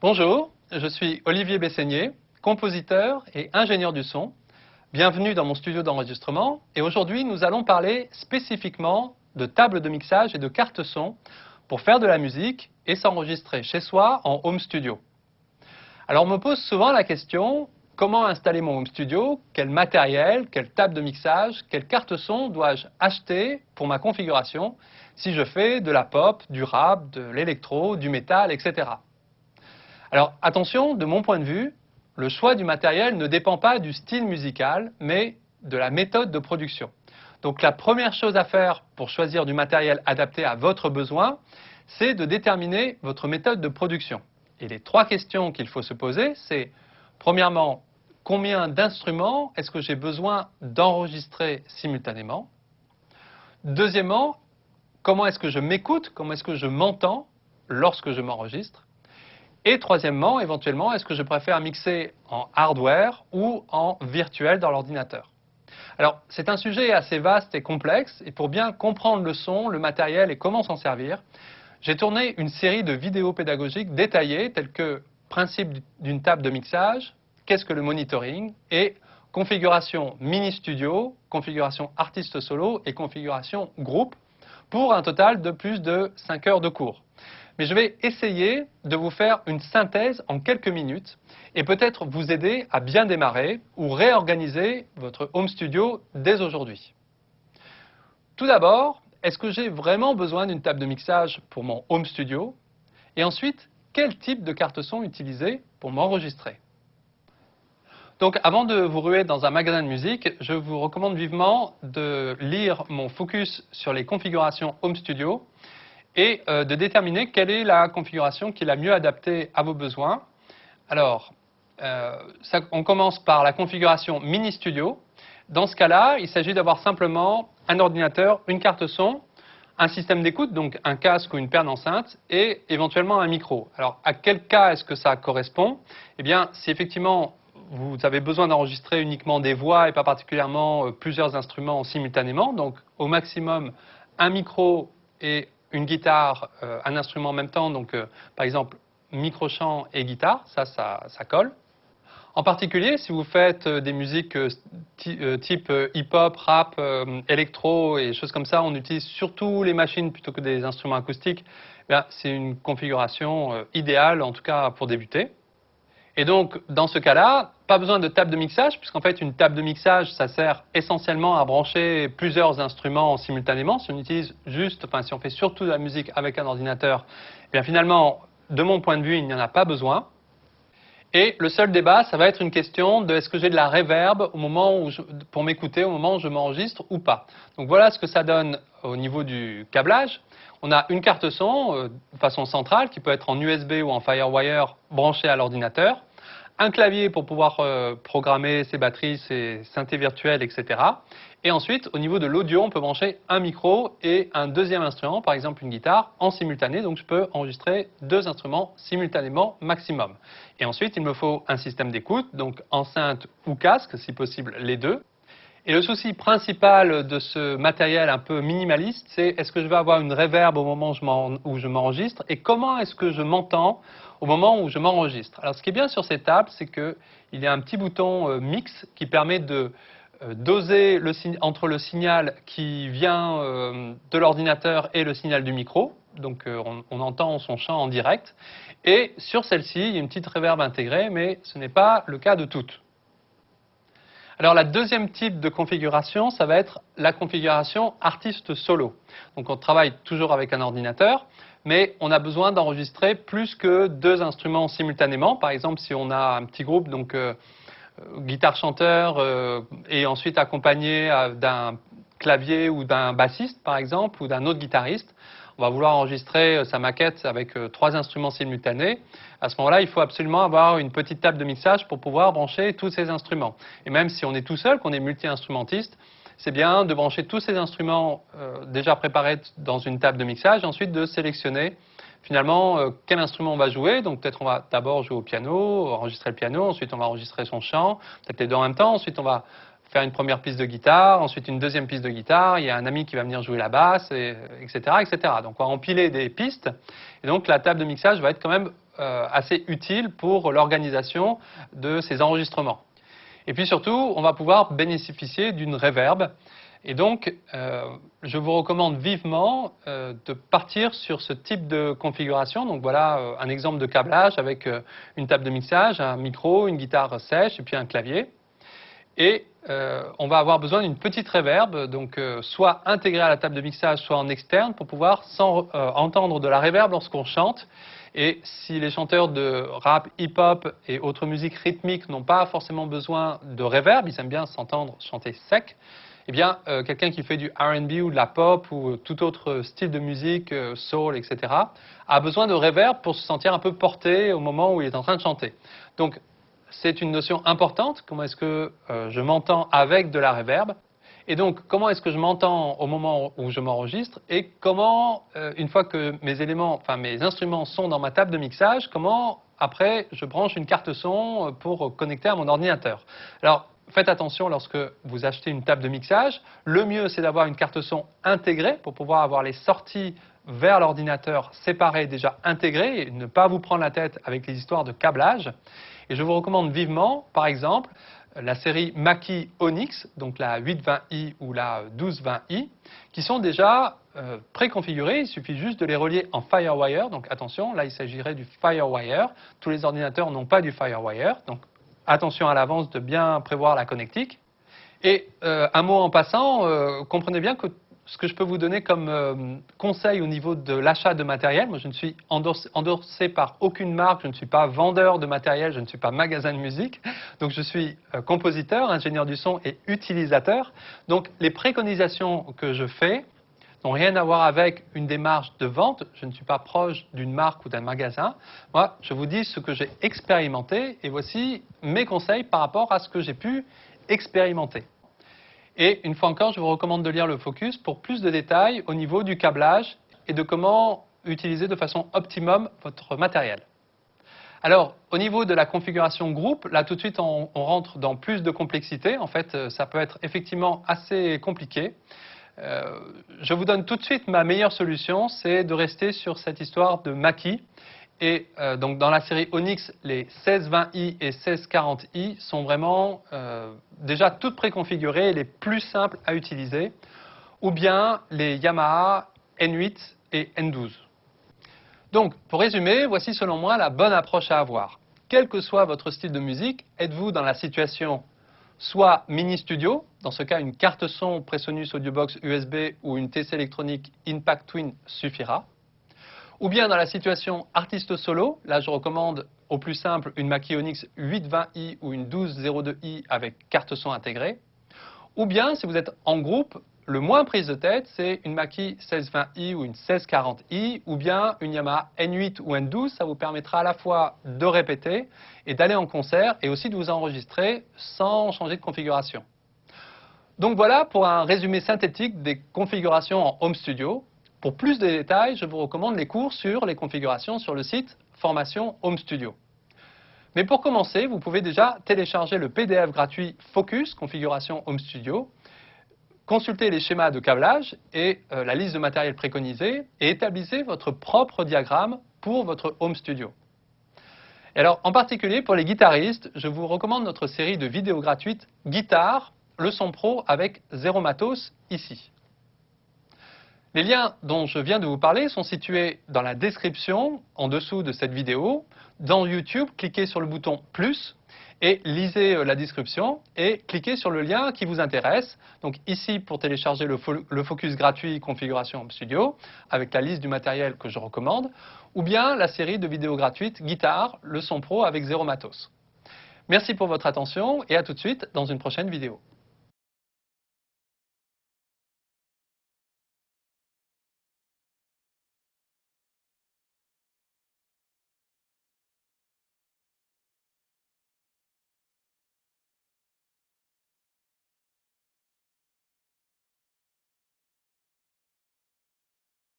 Bonjour, je suis Olivier Besseigné, compositeur et ingénieur du son. Bienvenue dans mon studio d'enregistrement et aujourd'hui nous allons parler spécifiquement de tables de mixage et de cartes son pour faire de la musique et s'enregistrer chez soi en home studio. Alors on me pose souvent la question, comment installer mon home studio? Quel matériel, quelle table de mixage, quelle carte son dois-je acheter pour ma configuration si je fais de la pop, du rap, de l'électro, du métal, etc. Alors attention, de mon point de vue, le choix du matériel ne dépend pas du style musical, mais de la méthode de production. Donc la première chose à faire pour choisir du matériel adapté à votre besoin, c'est de déterminer votre méthode de production. Et les trois questions qu'il faut se poser, c'est premièrement, combien d'instruments est-ce que j'ai besoin d'enregistrer simultanément? Deuxièmement, comment est-ce que je m'écoute, comment est-ce que je m'entends lorsque je m'enregistre? Et troisièmement, éventuellement, est-ce que je préfère mixer en hardware ou en virtuel dans l'ordinateur? Alors, c'est un sujet assez vaste et complexe, et pour bien comprendre le son, le matériel et comment s'en servir, j'ai tourné une série de vidéos pédagogiques détaillées, telles que principe d'une table de mixage, qu'est-ce que le monitoring, et configuration mini-studio, configuration artiste solo et configuration groupe, pour un total de plus de 5 heures de cours. Mais je vais essayer de vous faire une synthèse en quelques minutes et peut-être vous aider à bien démarrer ou réorganiser votre home studio dès aujourd'hui. Tout d'abord, est-ce que j'ai vraiment besoin d'une table de mixage pour mon home studio? Et ensuite, quel type de carte son utiliser pour m'enregistrer? Donc avant de vous ruer dans un magasin de musique, je vous recommande vivement de lire mon focus sur les configurations home studio et de déterminer quelle est la configuration qui est la mieux adaptée à vos besoins. Alors, on commence par la configuration mini studio. Dans ce cas-là, il s'agit d'avoir simplement un ordinateur, une carte son, un système d'écoute, donc un casque ou une paire d'enceintes, et éventuellement un micro. Alors, à quel cas est-ce que ça correspond? Eh bien, si effectivement vous avez besoin d'enregistrer uniquement des voix et pas particulièrement plusieurs instruments simultanément, donc au maximum un micro et une guitare, un instrument en même temps, donc par exemple micro-chant et guitare, ça colle. En particulier, si vous faites des musiques type hip-hop, rap, électro et choses comme ça, on utilise surtout les machines plutôt que des instruments acoustiques. C'est une configuration idéale, en tout cas pour débuter. Et donc, dans ce cas-là, pas besoin de table de mixage, puisqu'en fait, une table de mixage, ça sert essentiellement à brancher plusieurs instruments simultanément. Si on utilise juste, enfin, si on fait surtout de la musique avec un ordinateur, eh bien finalement, de mon point de vue, il n'y en a pas besoin. Et le seul débat, ça va être une question de est-ce que j'ai de la reverb au moment où pour m'écouter au moment où je m'enregistre ou pas. Donc voilà ce que ça donne au niveau du câblage. On a une carte son de façon centrale qui peut être en USB ou en Firewire branchée à l'ordinateur, un clavier pour pouvoir programmer ses batteries, ses synthés virtuels, etc. Et ensuite, au niveau de l'audio, on peut brancher un micro et un deuxième instrument, par exemple une guitare, en simultané. Donc je peux enregistrer deux instruments simultanément maximum. Et ensuite, il me faut un système d'écoute, donc enceinte ou casque, si possible les deux. Et le souci principal de ce matériel un peu minimaliste, c'est est-ce que je vais avoir une reverb au moment où je m'enregistre et comment est-ce que je m'entends au moment où je m'enregistre. Alors ce qui est bien sur ces tables, c'est qu'il y a un petit bouton mix qui permet de doser entre le signal qui vient de l'ordinateur et le signal du micro. Donc on entend son chant en direct. Et sur celle-ci, il y a une petite reverb intégrée, mais ce n'est pas le cas de toutes. Alors la deuxième type de configuration, ça va être la configuration artiste solo. Donc on travaille toujours avec un ordinateur, mais on a besoin d'enregistrer plus que deux instruments simultanément. Par exemple, si on a un petit groupe, donc guitare-chanteur, et ensuite accompagné d'un clavier ou d'un bassiste, par exemple, ou d'un autre guitariste, on va vouloir enregistrer sa maquette avec trois instruments simultanés. À ce moment-là, il faut absolument avoir une petite table de mixage pour pouvoir brancher tous ces instruments. Et même si on est tout seul, qu'on est multi-instrumentiste, c'est bien de brancher tous ces instruments déjà préparés dans une table de mixage et ensuite de sélectionner finalement quel instrument on va jouer. Donc peut-être on va d'abord jouer au piano, enregistrer le piano, ensuite on va enregistrer son chant, peut-être les deux en même temps, ensuite on va faire une première piste de guitare, ensuite une deuxième piste de guitare, il y a un ami qui va venir jouer la basse, etc., etc. Donc on va empiler des pistes, et donc la table de mixage va être quand même assez utile pour l'organisation de ces enregistrements. Et puis surtout, on va pouvoir bénéficier d'une reverb. Et donc, je vous recommande vivement de partir sur ce type de configuration. Donc voilà un exemple de câblage avec une table de mixage, un micro, une guitare sèche et puis un clavier. Et on va avoir besoin d'une petite reverb, donc soit intégrée à la table de mixage, soit en externe, pour pouvoir entendre de la reverb lorsqu'on chante. Et si les chanteurs de rap, hip-hop et autres musiques rythmiques n'ont pas forcément besoin de reverb, ils aiment bien s'entendre chanter sec, eh bien, quelqu'un qui fait du R&B ou de la pop ou tout autre style de musique, soul, etc., a besoin de reverb pour se sentir un peu porté au moment où il est en train de chanter. Donc, c'est une notion importante. Comment est-ce que je m'entends avec de la reverb? Et donc, comment est-ce que je m'entends au moment où je m'enregistre? Et comment, une fois que mes éléments, enfin mes instruments sont dans ma table de mixage, comment après je branche une carte son pour connecter à mon ordinateur? Alors, faites attention lorsque vous achetez une table de mixage. Le mieux, c'est d'avoir une carte son intégrée pour pouvoir avoir les sorties vers l'ordinateur séparées, déjà intégrées, et ne pas vous prendre la tête avec les histoires de câblage. Et je vous recommande vivement, par exemple, la série Mackie Onyx, donc la 820i ou la 1220i, qui sont déjà préconfigurées. Il suffit juste de les relier en FireWire. Donc attention, là il s'agirait du FireWire. Tous les ordinateurs n'ont pas du FireWire. Donc attention à l'avance de bien prévoir la connectique. Et un mot en passant, comprenez bien que ce que je peux vous donner comme conseil au niveau de l'achat de matériel, moi je ne suis endorsé par aucune marque, je ne suis pas vendeur de matériel, je ne suis pas magasin de musique, donc je suis compositeur, ingénieur du son et utilisateur. Donc les préconisations que je fais n'ont rien à voir avec une démarche de vente, je ne suis pas proche d'une marque ou d'un magasin. Moi, je vous dis ce que j'ai expérimenté et voici mes conseils par rapport à ce que j'ai pu expérimenter. Et une fois encore, je vous recommande de lire le Focus pour plus de détails au niveau du câblage et de comment utiliser de façon optimum votre matériel. Alors, au niveau de la configuration groupe, là tout de suite on rentre dans plus de complexité. En fait, ça peut être effectivement assez compliqué. Je vous donne tout de suite ma meilleure solution, c'est de rester sur cette histoire de Mackie. Et donc dans la série Onyx, les 1620i et 1640i sont vraiment déjà toutes préconfigurées et les plus simples à utiliser, ou bien les Yamaha N8 et N12. Donc pour résumer, voici selon moi la bonne approche à avoir. Quel que soit votre style de musique, êtes-vous dans la situation soit mini studio, dans ce cas une carte son Presonus Audiobox USB ou une TC électronique Impact Twin suffira. Ou bien dans la situation artiste solo, là je recommande au plus simple une Mackie Onyx 820i ou une 1202i avec carte son intégrée. Ou bien si vous êtes en groupe, le moins prise de tête, c'est une Mackie 1620i ou une 1640i ou bien une Yamaha N8 ou N12. Ça vous permettra à la fois de répéter et d'aller en concert et aussi de vous enregistrer sans changer de configuration. Donc voilà pour un résumé synthétique des configurations en home studio. Pour plus de détails, je vous recommande les cours sur les configurations sur le site Formation Home Studio. Mais pour commencer, vous pouvez déjà télécharger le PDF gratuit Focus, configuration Home Studio, consulter les schémas de câblage et la liste de matériel préconisé et établissez votre propre diagramme pour votre Home Studio. Et alors, en particulier pour les guitaristes, je vous recommande notre série de vidéos gratuites Guitare, le son pro avec zéro matos ici. Les liens dont je viens de vous parler sont situés dans la description en dessous de cette vidéo. Dans YouTube, cliquez sur le bouton plus et lisez la description et cliquez sur le lien qui vous intéresse. Donc ici pour télécharger le Focus gratuit configuration Home Studio avec la liste du matériel que je recommande ou bien la série de vidéos gratuites Guitare, le son pro avec zéro matos. Merci pour votre attention et à tout de suite dans une prochaine vidéo.